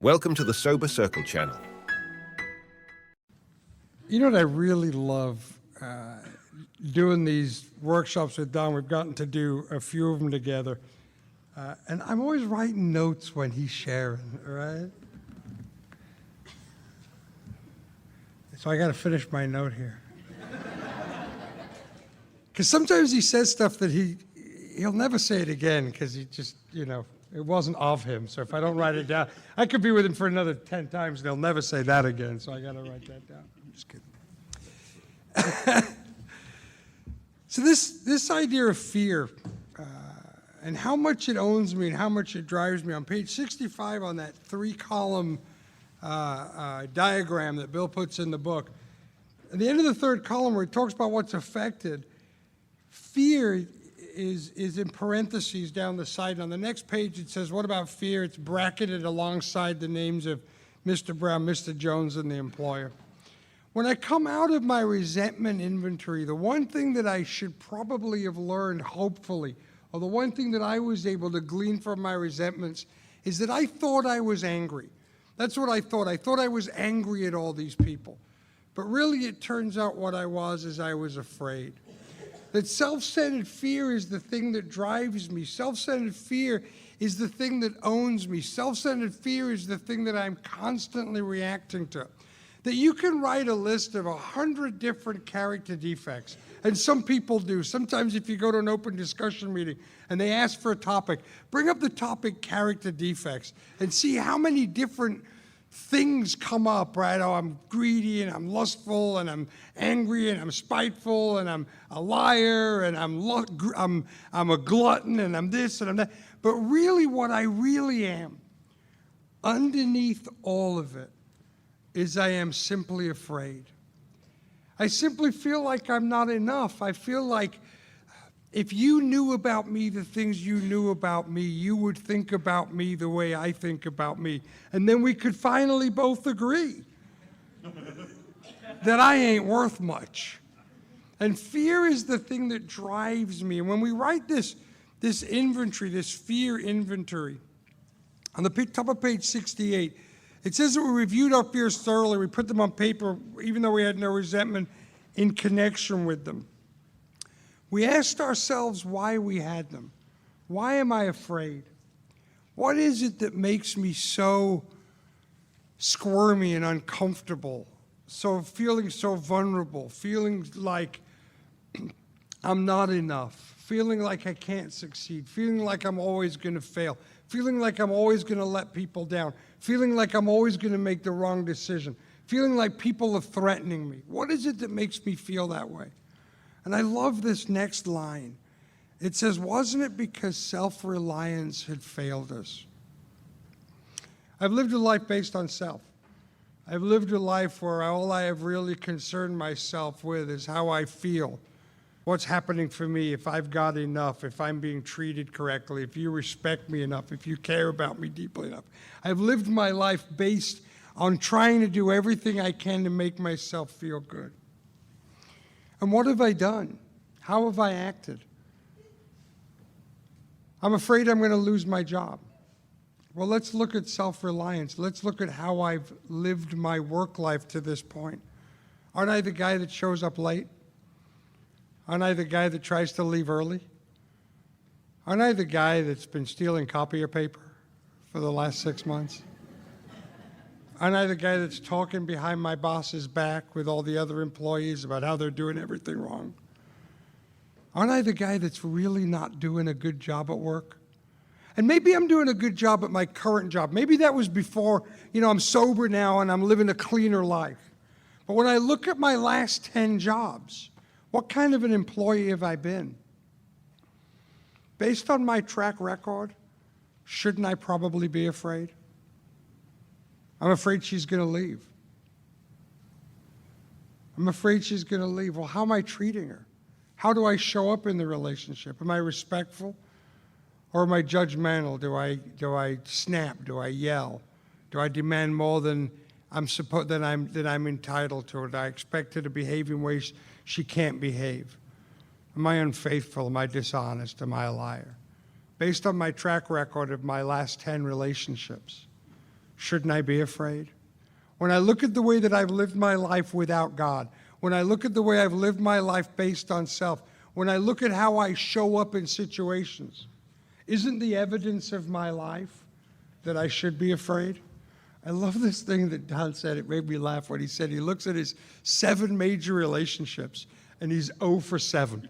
Welcome to the Sober Circle channel. You know what I really love doing these workshops with Don? We've gotten to do a few of them together. And I'm always writing notes when he's sharing, right? So I got to finish my note here. Because sometimes he says stuff that he'll never say it again because he just, it wasn't of him. So if I don't write it down, I could be with him for another 10 times and he'll never say that again. So I got to write that down. I'm just kidding. So this idea of fear and how much it owns me and how much it drives me, on page 65 on that 3-column diagram that Bill puts in the book, at the end of the 3rd column where he talks about what's affected, fear is in parentheses down the side. On the next page it says, what about fear? It's bracketed alongside the names of Mr. Brown, Mr. Jones, and the employer. When I come out of my resentment inventory, the one thing that I should probably have learned, hopefully, or the one thing that I was able to glean from my resentments is that I thought I was angry. That's what I thought. I thought I was angry at all these people. But really it turns out what I was is I was afraid. That self-centered fear is the thing that drives me. Self-centered fear is the thing that owns me. Self-centered fear is the thing that I'm constantly reacting to. That you can write a list of 100 different character defects, and some people do. Sometimes if you go to an open discussion meeting and they ask for a topic, bring up the topic character defects and see how many different things come up, right? Oh, I'm greedy and I'm lustful and I'm angry and I'm spiteful and I'm a liar and I'm a glutton and I'm this and I'm that. But really what I really am, underneath all of it, is I am simply afraid. I simply feel like I'm not enough. I feel like if you knew about me the things you knew about me, you would think about me the way I think about me. And then we could finally both agree that I ain't worth much. And fear is the thing that drives me. And when we write this inventory, this fear inventory, on the top of page 68, it says that we reviewed our fears thoroughly. We put them on paper, even though we had no resentment in connection with them. We asked ourselves why we had them. Why am I afraid? What is it that makes me so squirmy and uncomfortable, feeling so vulnerable, feeling like I'm not enough, feeling like I can't succeed, feeling like I'm always going to fail, feeling like I'm always going to let people down, feeling like I'm always going to make the wrong decision, feeling like people are threatening me? What is it that makes me feel that way? And I love this next line. It says, wasn't it because self-reliance had failed us? I've lived a life based on self. I've lived a life where all I have really concerned myself with is how I feel, what's happening for me, if I've got enough, if I'm being treated correctly, if you respect me enough, if you care about me deeply enough. I've lived my life based on trying to do everything I can to make myself feel good. And what have I done? How have I acted? I'm afraid I'm going to lose my job. Well, let's look at self-reliance. Let's look at how I've lived my work life to this point. Aren't I the guy that shows up late? Aren't I the guy that tries to leave early? Aren't I the guy that's been stealing copier paper for the last 6 months? Aren't I the guy that's talking behind my boss's back with all the other employees about how they're doing everything wrong? Aren't I the guy that's really not doing a good job at work? And maybe I'm doing a good job at my current job. Maybe that was before, I'm sober now and I'm living a cleaner life. But when I look at my last 10 jobs, what kind of an employee have I been? Based on my track record, shouldn't I probably be afraid? I'm afraid she's going to leave. I'm afraid she's going to leave. Well, how am I treating her? How do I show up in the relationship? Am I respectful or am I judgmental? Do I snap? Do I yell? Do I demand more than I'm entitled to? Or do I expect her to behave in ways she can't behave? Am I unfaithful? Am I dishonest? Am I a liar? Based on my track record of my last 10 relationships, shouldn't I be afraid? When I look at the way that I've lived my life without God, when I look at the way I've lived my life based on self, when I look at how I show up in situations, isn't the evidence of my life that I should be afraid? I love this thing that Don said. It made me laugh when he said he looks at his 7 major relationships and he's 0 for 7,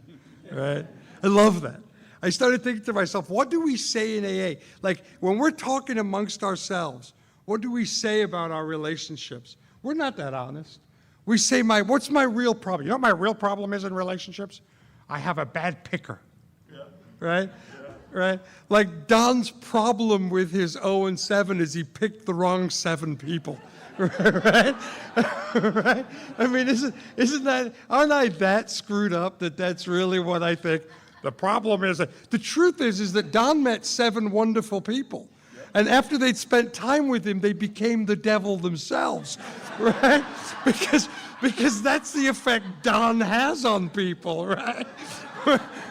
right? I love that. I started thinking to myself, what do we say in AA? Like when we're talking amongst ourselves, what do we say about our relationships? We're not that honest. We say, what's my real problem? You know what my real problem is in relationships? I have a bad picker, right? Right? Like Don's problem with his 0 and 7 is he picked the wrong 7 people, right? Right? I mean, aren't I that screwed up that that's really what I think? The problem is the truth is that Don met 7 wonderful people. And after they'd spent time with him, they became the devil themselves, right? Because that's the effect Don has on people, right?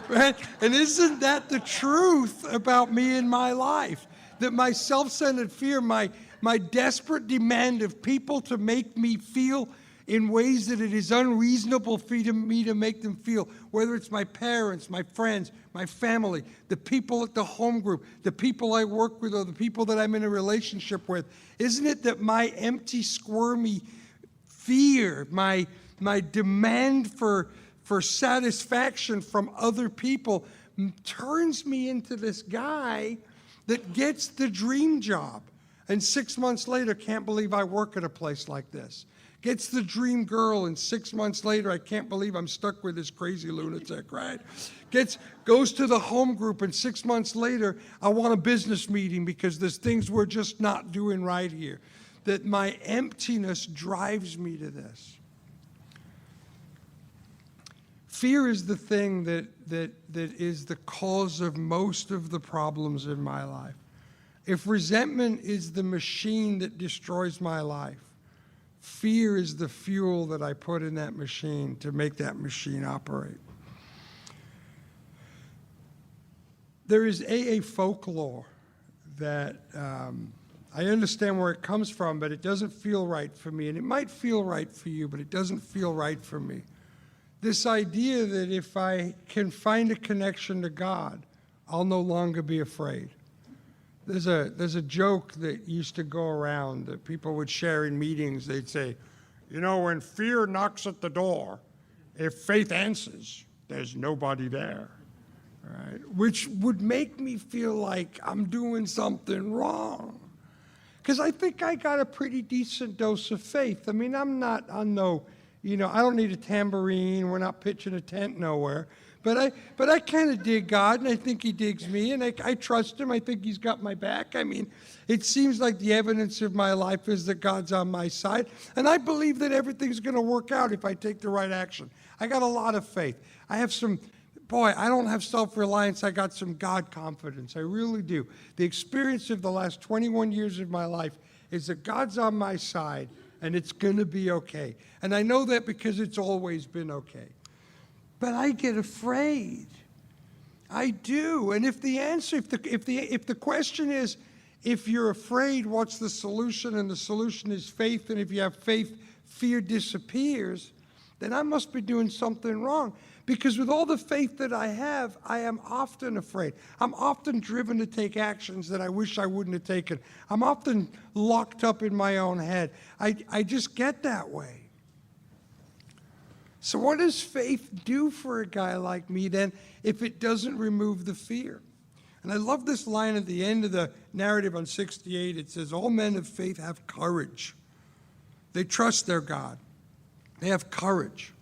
Right? And isn't that the truth about me in my life? That my self-centered fear, my desperate demand of people to make me feel in ways that it is unreasonable for me to make them feel, whether it's my parents, my friends, my family, the people at the home group, the people I work with, or the people that I'm in a relationship with. Isn't it that my empty, squirmy fear, my demand for satisfaction from other people turns me into this guy that gets the dream job and 6 months later can't believe I work at a place like this? Gets the dream girl, and 6 months later, I can't believe I'm stuck with this crazy lunatic, right? Goes to the home group, and 6 months later, I want a business meeting because there's things we're just not doing right here. That my emptiness drives me to this. Fear is the thing that is the cause of most of the problems in my life. If resentment is the machine that destroys my life, fear is the fuel that I put in that machine to make that machine operate. There is AA folklore that I understand where it comes from, but it doesn't feel right for me. And it might feel right for you, but it doesn't feel right for me. This idea that if I can find a connection to God, I'll no longer be afraid. There's a joke that used to go around that people would share in meetings. They'd say, you know, when fear knocks at the door, if faith answers, there's nobody there, right? Which would make me feel like I'm doing something wrong. Because I think I got a pretty decent dose of faith. I mean, I'm not on no, I don't need a tambourine. We're not pitching a tent nowhere. But I kind of dig God, and I think he digs me, and I trust him. I think he's got my back. I mean, it seems like the evidence of my life is that God's on my side, and I believe that everything's going to work out if I take the right action. I got a lot of faith. I don't have self-reliance. I got some God confidence. I really do. The experience of the last 21 years of my life is that God's on my side, and it's going to be okay. And I know that because it's always been okay. But I get afraid. I do. And if the question is, if you're afraid, what's the solution? And the solution is faith. And if you have faith, fear disappears. Then I must be doing something wrong. Because with all the faith that I have, I am often afraid. I'm often driven to take actions that I wish I wouldn't have taken. I'm often locked up in my own head. I just get that way. So what does faith do for a guy like me then if it doesn't remove the fear? And I love this line at the end of the narrative on 68. It says, all men of faith have courage. They trust their God. They have courage.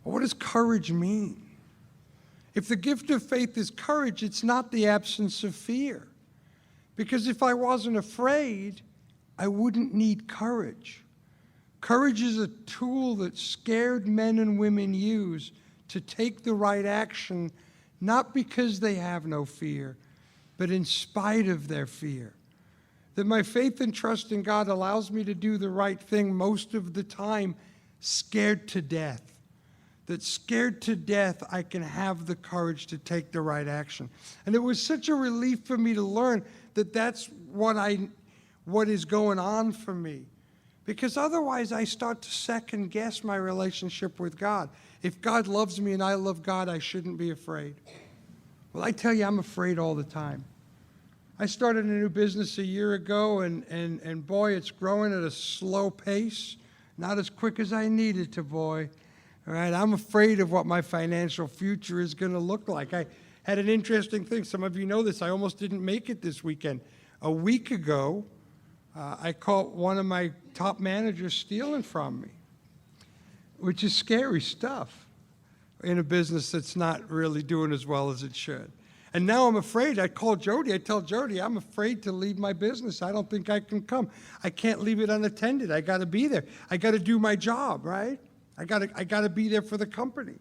Well, what does courage mean? If the gift of faith is courage, it's not the absence of fear. Because if I wasn't afraid, I wouldn't need courage. Courage is a tool that scared men and women use to take the right action, not because they have no fear, but in spite of their fear. That my faith and trust in God allows me to do the right thing most of the time, scared to death. That scared to death, I can have the courage to take the right action. And it was such a relief for me to learn that that's what what is going on for me. Because otherwise I start to second guess my relationship with God. If God loves me and I love God, I shouldn't be afraid. Well, I tell you, I'm afraid all the time. I started a new business a year ago, and boy, it's growing at a slow pace, not as quick as I need it to, boy. All right, I'm afraid of what my financial future is going to look like. I had an interesting thing. Some of you know this. I almost didn't make it this weekend. A week ago, I caught one of my top managers stealing from me, which is scary stuff in a business that's not really doing as well as it should. And now I'm afraid. I call Jody. I tell Jody, I'm afraid to leave my business. I don't think I can come. I can't leave it unattended. I got to be there. I got to do my job, right? I got to be there for the company.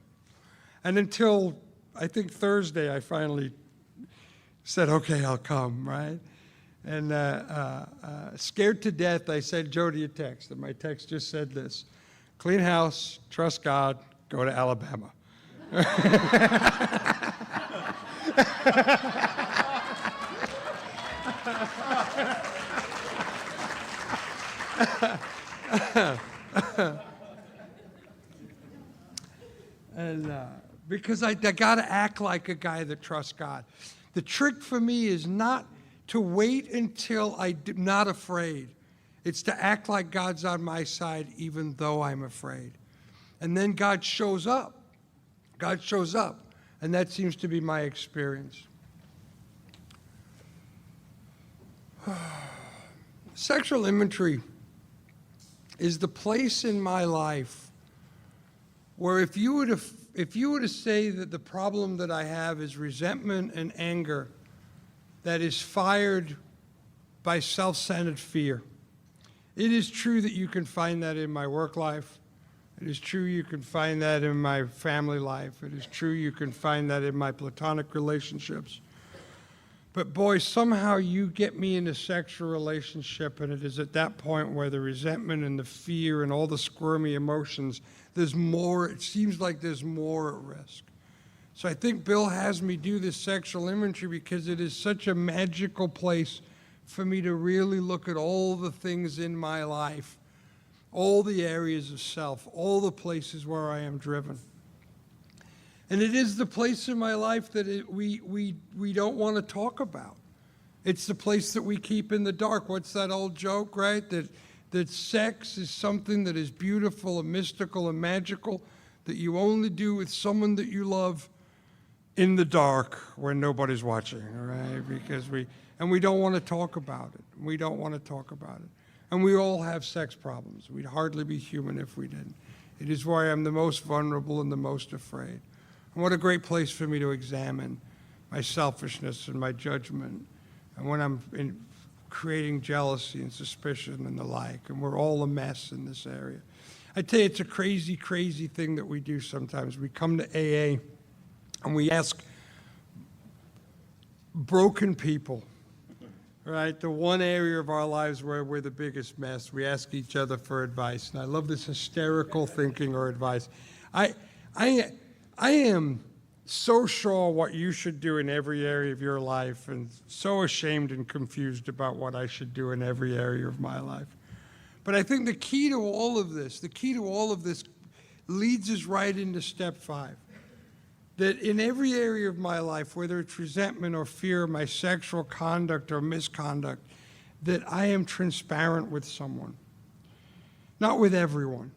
And until, I think, Thursday, I finally said, okay, I'll come, right? And scared to death, I sent Jody a text, and my text just said this: clean house, trust God, go to Alabama. And because I got to act like a guy that trusts God. The trick for me is not to wait until I'm not afraid. It's to act like God's on my side even though I'm afraid. And then God shows up. God shows up. And that seems to be my experience. Sexual imagery is the place in my life where if you were to say that the problem that I have is resentment and anger that is fired by self-centered fear. It is true that you can find that in my work life. It is true you can find that in my family life. It is true you can find that in my platonic relationships. But boy, somehow you get me in a sexual relationship, and it is at that point where the resentment and the fear and all the squirmy emotions, there's more, it seems like there's more at risk. So I think Bill has me do this sexual imagery because it is such a magical place for me to really look at all the things in my life, all the areas of self, all the places where I am driven. And it is the place in my life that we don't want to talk about. It's the place that we keep in the dark. What's that old joke, right? That sex is something that is beautiful and mystical and magical that you only do with someone that you love in the dark when nobody's watching, all right? Because we don't want to talk about it. We don't want to talk about it. And we all have sex problems. We'd hardly be human if we didn't. It is why I'm the most vulnerable and the most afraid. And what a great place for me to examine my selfishness and my judgment. And when I'm creating jealousy and suspicion and the like, and we're all a mess in this area. I tell you, it's a crazy, crazy thing that we do sometimes. We come to AA and we ask broken people, right? The one area of our lives where we're the biggest mess, we ask each other for advice. And I love this hysterical thinking or advice. I am so sure what you should do in every area of your life and so ashamed and confused about what I should do in every area of my life. But I think the key to all of this leads us right into step 5. That in every area of my life, whether it's resentment or fear, my sexual conduct or misconduct, that I am transparent with someone. Not with everyone,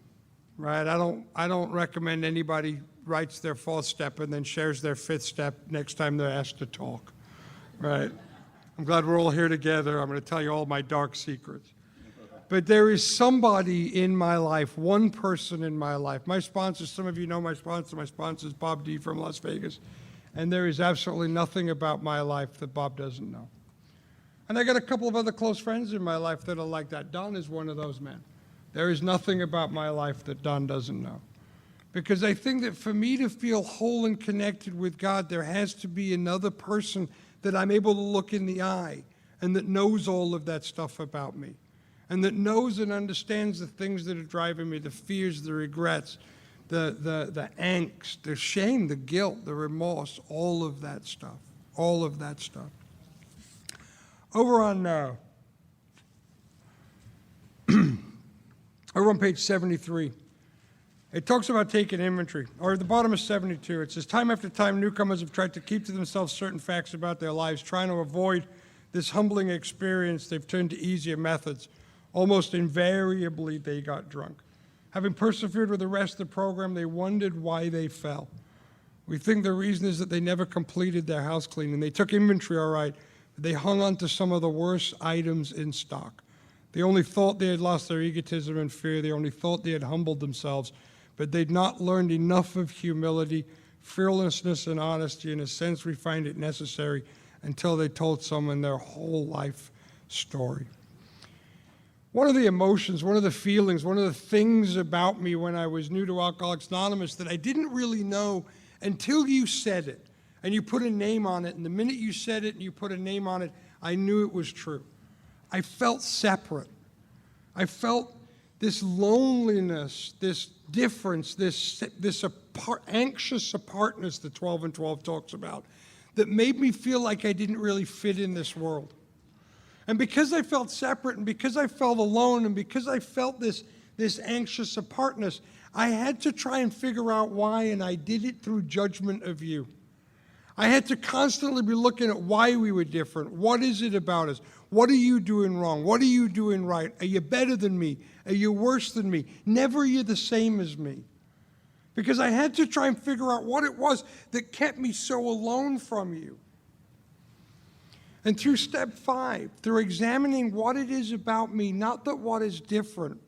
right? I don't recommend anybody writes their 4th step and then shares their 5th step next time they're asked to talk, right? I'm glad we're all here together. I'm going to tell you all my dark secrets. But there is somebody in my life, one person in my life. My sponsor, some of you know my sponsor. My sponsor is Bob D. from Las Vegas. And there is absolutely nothing about my life that Bob doesn't know. And I got a couple of other close friends in my life that are like that. Don is one of those men. There is nothing about my life that Don doesn't know. Because I think that for me to feel whole and connected with God, there has to be another person that I'm able to look in the eye and that knows all of that stuff about me. And that knows and understands the things that are driving me, the fears, the regrets, the angst, the shame, the guilt, the remorse, all of that stuff, all of that stuff. Over on Over on page 73. It talks about taking inventory, or at the bottom of 72, it says, time after time, newcomers have tried to keep to themselves certain facts about their lives, trying to avoid this humbling experience. They've turned to easier methods. Almost invariably, they got drunk. Having persevered with the rest of the program, they wondered why they fell. We think the reason is that they never completed their house cleaning. They took inventory, all right, but they hung on to some of the worst items in stock. They only thought they had lost their egotism and fear. They only thought they had humbled themselves, but they'd not learned enough of humility, fearlessness, and honesty. In a sense, we find it necessary until they told someone their whole life story. One of the emotions, one of the feelings, one of the things about me when I was new to Alcoholics Anonymous that I didn't really know until you said it, and you put a name on it, and the minute you said it and you put a name on it, I knew it was true. I felt separate. I felt this loneliness, this difference, this anxious apartness that 12 and 12 talks about, that made me feel like I didn't really fit in this world. And because I felt separate, and because I felt alone, and because I felt this anxious apartness, I had to try and figure out why, and I did it through judgment of you. I had to constantly be looking at why we were different. What is it about us? What are you doing wrong? What are you doing right? Are you better than me? Are you worse than me? Never are you the same as me. Because I had to try and figure out what it was that kept me so alone from you. And through step 5, through examining what it is about me, not that what is different,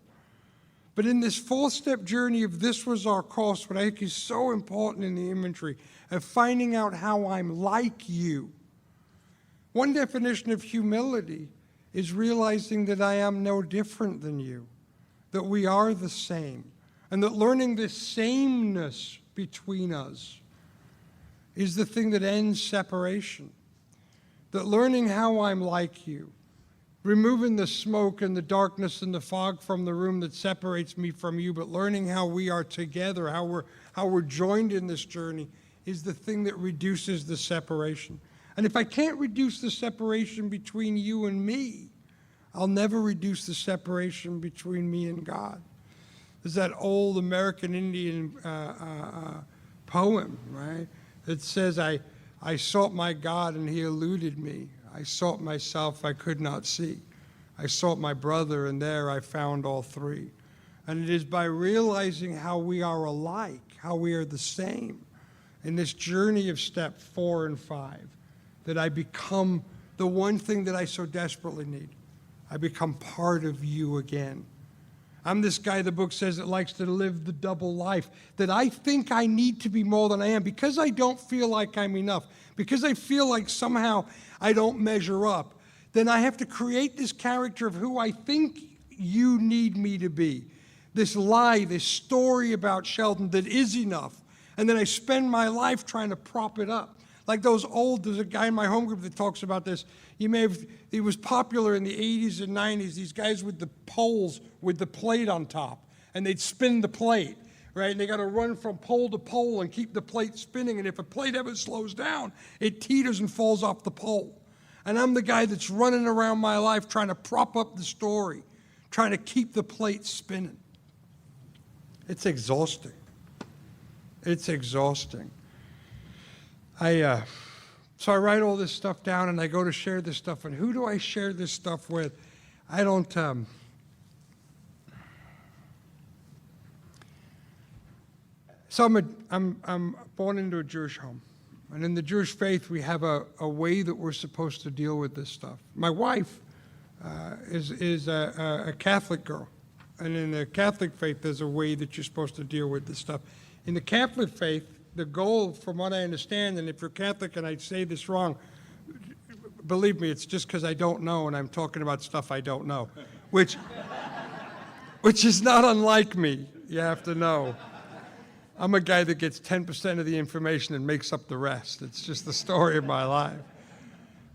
but in this 4-step journey of this was our course, what I think is so important in the inventory, of finding out how I'm like you. One definition of humility is realizing that I am no different than you, that we are the same, and that learning this sameness between us is the thing that ends separation. That learning how I'm like you, removing the smoke and the darkness and the fog from the room that separates me from you, but learning how we are together, how we're joined in this journey, is the thing that reduces the separation. And if I can't reduce the separation between you and me, I'll never reduce the separation between me and God. There's that old American Indian poem, right? That says, I sought my God and he eluded me. I sought myself, I could not see. I sought my brother and there I found all three. And it is by realizing how we are alike, how we are the same, in this journey of step 4 and 5, that I become the one thing that I so desperately need. I become part of you again. I'm this guy, the book says, that likes to live the double life, that I think I need to be more than I am because I don't feel like I'm enough, because I feel like somehow I don't measure up. Then I have to create this character of who I think you need me to be. This lie, this story about Sheldon that is enough. And then I spend my life trying to prop it up. Like there's a guy in my home group that talks about this. He was popular in the 80s and 90s, these guys with the poles with the plate on top. And they'd spin the plate, right? And they got to run from pole to pole and keep the plate spinning. And if a plate ever slows down, it teeters and falls off the pole. And I'm the guy that's running around my life trying to prop up the story, trying to keep the plate spinning. It's exhausting. It's exhausting. So I write all this stuff down and I go to share this stuff. And who do I share this stuff with? I don't, so I'm born into a Jewish home. And in the Jewish faith, we have a way that we're supposed to deal with this stuff. My wife is a Catholic girl. And in the Catholic faith, there's a way that you're supposed to deal with this stuff. In the Catholic faith, the goal, from what I understand, and if you're Catholic and I say this wrong, believe me, it's just because I don't know and I'm talking about stuff I don't know, which is not unlike me, you have to know. I'm a guy that gets 10% of the information and makes up the rest. It's just the story of my life.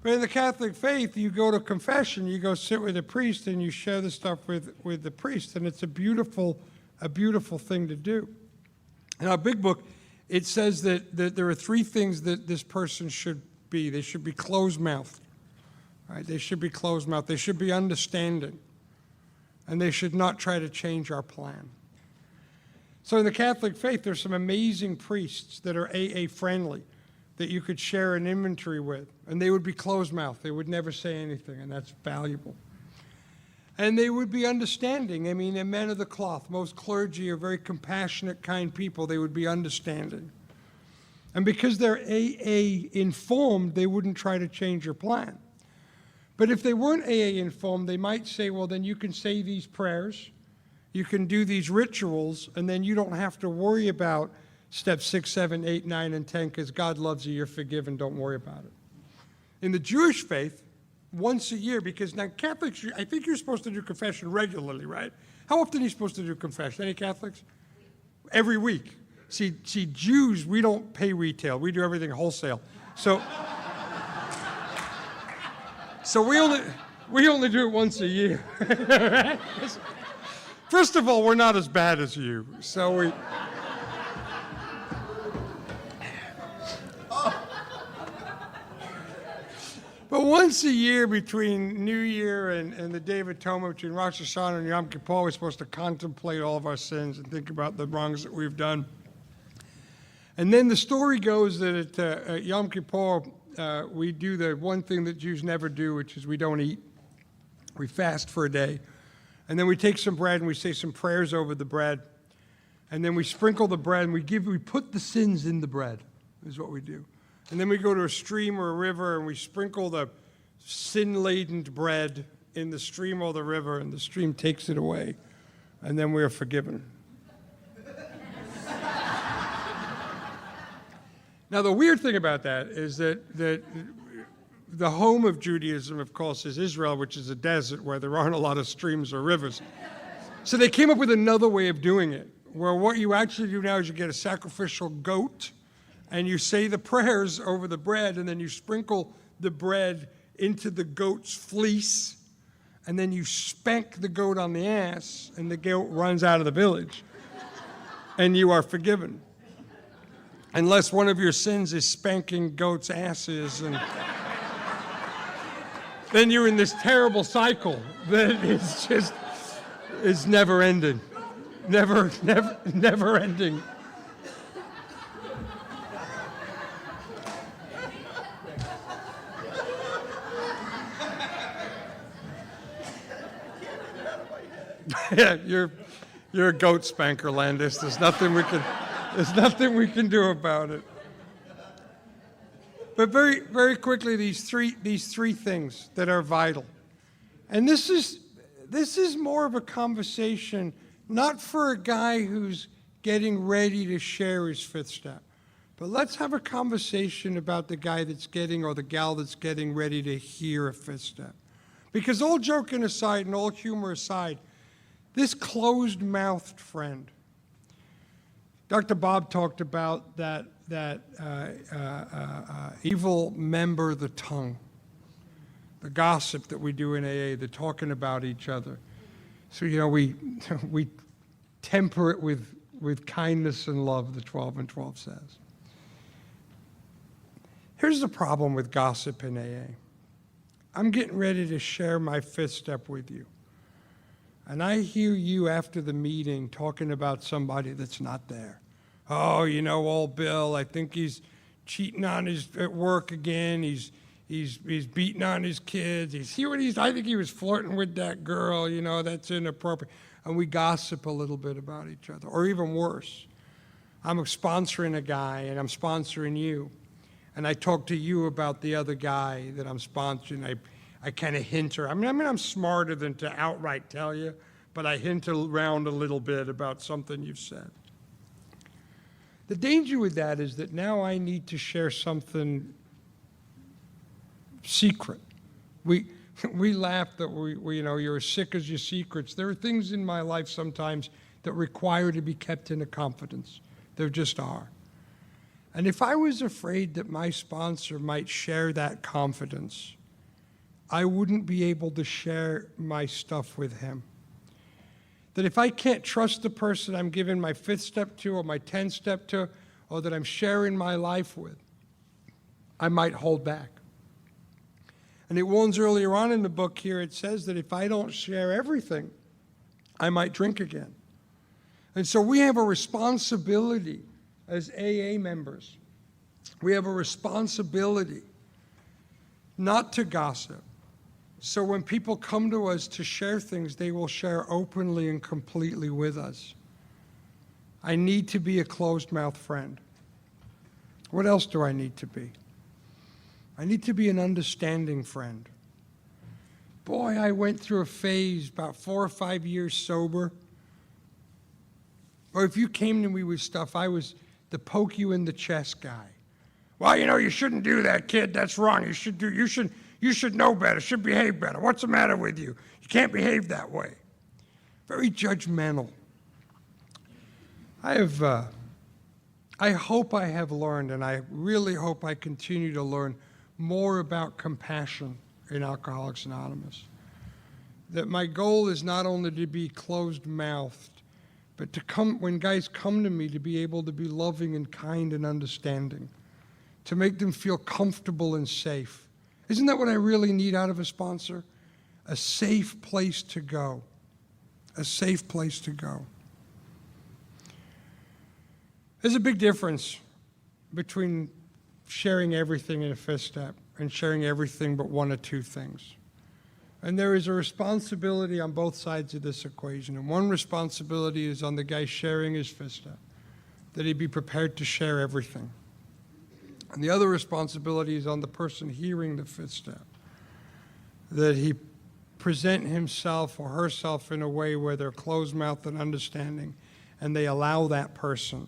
But in the Catholic faith, you go to confession, you go sit with a priest and you share the stuff with the priest, and it's a beautiful thing to do. In our big book, it says that there are 3 things that this person should be. They should be closed-mouthed. Right? They should be closed-mouthed. They should be understanding. and they should not try to change our plan. So in the Catholic faith, there's some amazing priests that are AA friendly that you could share an inventory with, and they would be closed-mouthed. They would never say anything, and that's valuable. And they would be understanding. I mean, they're men of the cloth. Most clergy are very compassionate, kind people. They would be understanding. And because they're AA informed, they wouldn't try to change your plan. But if they weren't AA informed, they might say, well, then you can say these prayers, you can do these rituals, and then you don't have to worry about steps 6, 7, 8, 9, and 10, because God loves you, you're forgiven, don't worry about it. In the Jewish faith, once a year, because now Catholics, I think you're supposed to do confession regularly, right? How often are you supposed to do confession? Any Catholics? Every week. See, Jews, we don't pay retail. We do everything wholesale. So we only do it once a year. First of all, we're not as bad as you. So we... But once a year between New Year and the Day of Atonement, between Rosh Hashanah and Yom Kippur, we're supposed to contemplate all of our sins and think about the wrongs that we've done. And then the story goes that at Yom Kippur, we do the one thing that Jews never do, which is we don't eat. We fast for a day. And then we take some bread and we say some prayers over the bread. And then we sprinkle the bread and we put the sins in the bread, is what we do. And then we go to a stream or a river and we sprinkle the sin-laden bread in the stream or the river, and the stream takes it away. And then we are forgiven. Now, the weird thing about that is that the home of Judaism, of course, is Israel, which is a desert where there aren't a lot of streams or rivers. So they came up with another way of doing it, where what you actually do now is you get a sacrificial goat, and you say the prayers over the bread, and then you sprinkle the bread into the goat's fleece, and then you spank the goat on the ass, and the goat runs out of the village, and you are forgiven. Unless one of your sins is spanking goats' asses, and then you're in this terrible cycle that is never ending. Never ending. Yeah, you're a goat spanker, Landis. There's nothing we can do about it. But very, very quickly, these three things that are vital. And this is more of a conversation, not for a guy who's getting ready to share his fifth step, but let's have a conversation about the guy that's getting, or the gal that's getting ready to hear a fifth step. Because all joking aside and all humor aside, this closed-mouthed friend, Dr. Bob talked about that evil member, the tongue, the gossip that we do in AA, the talking about each other. So, we temper it with kindness and love, the 12 and 12 says. Here's the problem with gossip in AA. I'm getting ready to share my fifth step with you. And I hear you after the meeting talking about somebody that's not there. Oh, old Bill, I think he's cheating on at work again. He's beating on his kids. I think he was flirting with that girl, that's inappropriate. And we gossip a little bit about each other. Or even worse, I'm sponsoring a guy and I'm sponsoring you. And I talk to you about the other guy that I'm sponsoring. I kind of hint her. I mean, I'm smarter than to outright tell you, but I hint around a little bit about something you've said. The danger with that is that now I need to share something secret. We laugh that you're as sick as your secrets. There are things in my life sometimes that require to be kept in a confidence. There just are. And if I was afraid that my sponsor might share that confidence, I wouldn't be able to share my stuff with him. That if I can't trust the person I'm giving my fifth step to or my 10th step to, or that I'm sharing my life with, I might hold back. And it warns earlier on in the book here, it says that if I don't share everything, I might drink again. And so we have a responsibility as AA members. We have a responsibility not to gossip. So when people come to us to share things, they will share openly and completely with us. I need to be a closed-mouth friend. What else do I need to be? I need to be an understanding friend. Boy, I went through a phase about 4 or 5 years sober. Or if you came to me with stuff, I was the poke you in the chest guy. Well, you know, you shouldn't do that, kid. That's wrong. You should know better. Should behave better. What's the matter with you? You can't behave that way. Very judgmental. I hope I have learned, and I really hope I continue to learn more about compassion in Alcoholics Anonymous. That my goal is not only to be closed-mouthed, but to come, when guys come to me, to be able to be loving and kind and understanding, to make them feel comfortable and safe. Isn't that what I really need out of a sponsor? A safe place to go. A safe place to go. There's a big difference between sharing everything in a fifth step and sharing everything but one or two things. And there is a responsibility on both sides of this equation. And one responsibility is on the guy sharing his fifth step, that he be prepared to share everything. And the other responsibility is on the person hearing the fifth step, that he present himself or herself in a way where they're closed-mouthed and understanding, and they allow that person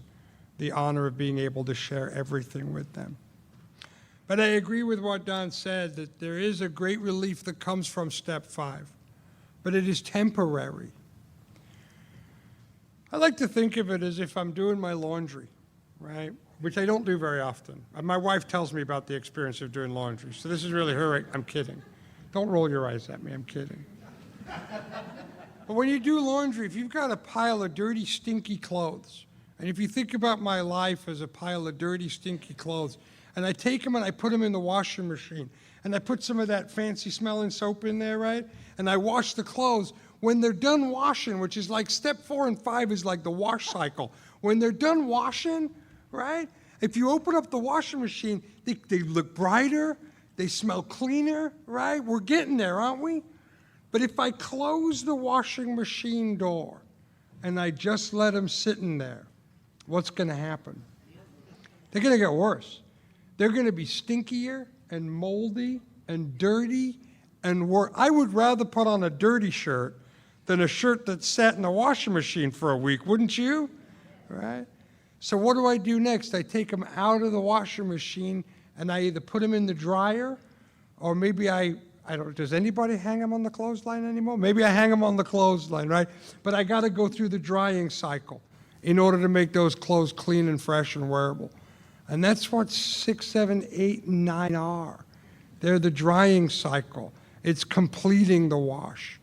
the honor of being able to share everything with them. But I agree with what Don said, that there is a great relief that comes from Step 5, but it is temporary. I like to think of it as if I'm doing my laundry, right? Which I don't do very often. My wife tells me about the experience of doing laundry, so this is really her. I'm kidding. Don't roll your eyes at me, I'm kidding. But when you do laundry, if you've got a pile of dirty, stinky clothes, and if you think about my life as a pile of dirty, stinky clothes, and I take them and I put them in the washing machine, and I put some of that fancy smelling soap in there, right? And I wash the clothes. When they're done washing, which is like step 4 and 5 is like the wash cycle. When they're done washing, right? If you open up the washing machine, they look brighter, they smell cleaner, right? We're getting there, aren't we? But if I close the washing machine door and I just let them sit in there, what's going to happen? They're going to get worse. They're going to be stinkier and moldy and dirty and worse. I would rather put on a dirty shirt than a shirt that sat in the washing machine for a week, wouldn't you? Right? So what do I do next? I take them out of the washing machine and I either put them in the dryer, or maybe I don't, does anybody hang them on the clothesline anymore? Maybe I hang them on the clothesline, right? But I got to go through the drying cycle in order to make those clothes clean and fresh and wearable. And that's what 6, 7, 8, and 9 are. They're the drying cycle. It's completing the wash.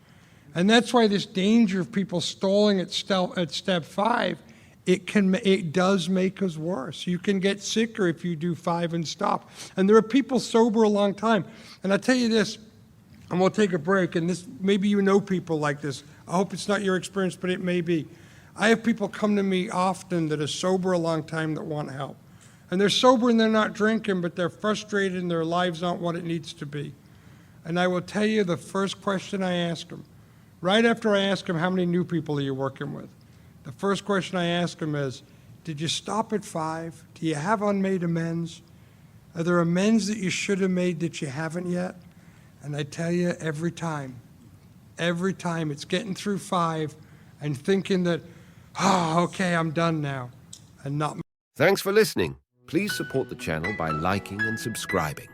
And that's why this danger of people stalling at step 5, it does make us worse. You can get sicker if you do 5 and stop. And there are people sober a long time. And I'll tell you this, and we'll take a break, and this, maybe you know people like this. I hope it's not your experience, but it may be. I have people come to me often that are sober a long time that want help. And they're sober and they're not drinking, but they're frustrated and their lives aren't what it needs to be. And I will tell you the first question I ask them, right after I ask them, how many new people are you working with? The first question I ask them is, did you stop at 5? Do you have unmade amends? Are there amends that you should have made that you haven't yet? And I tell you every time it's getting through 5 and thinking that, oh, okay, I'm done now, and not. Thanks for listening. Please support the channel by liking and subscribing.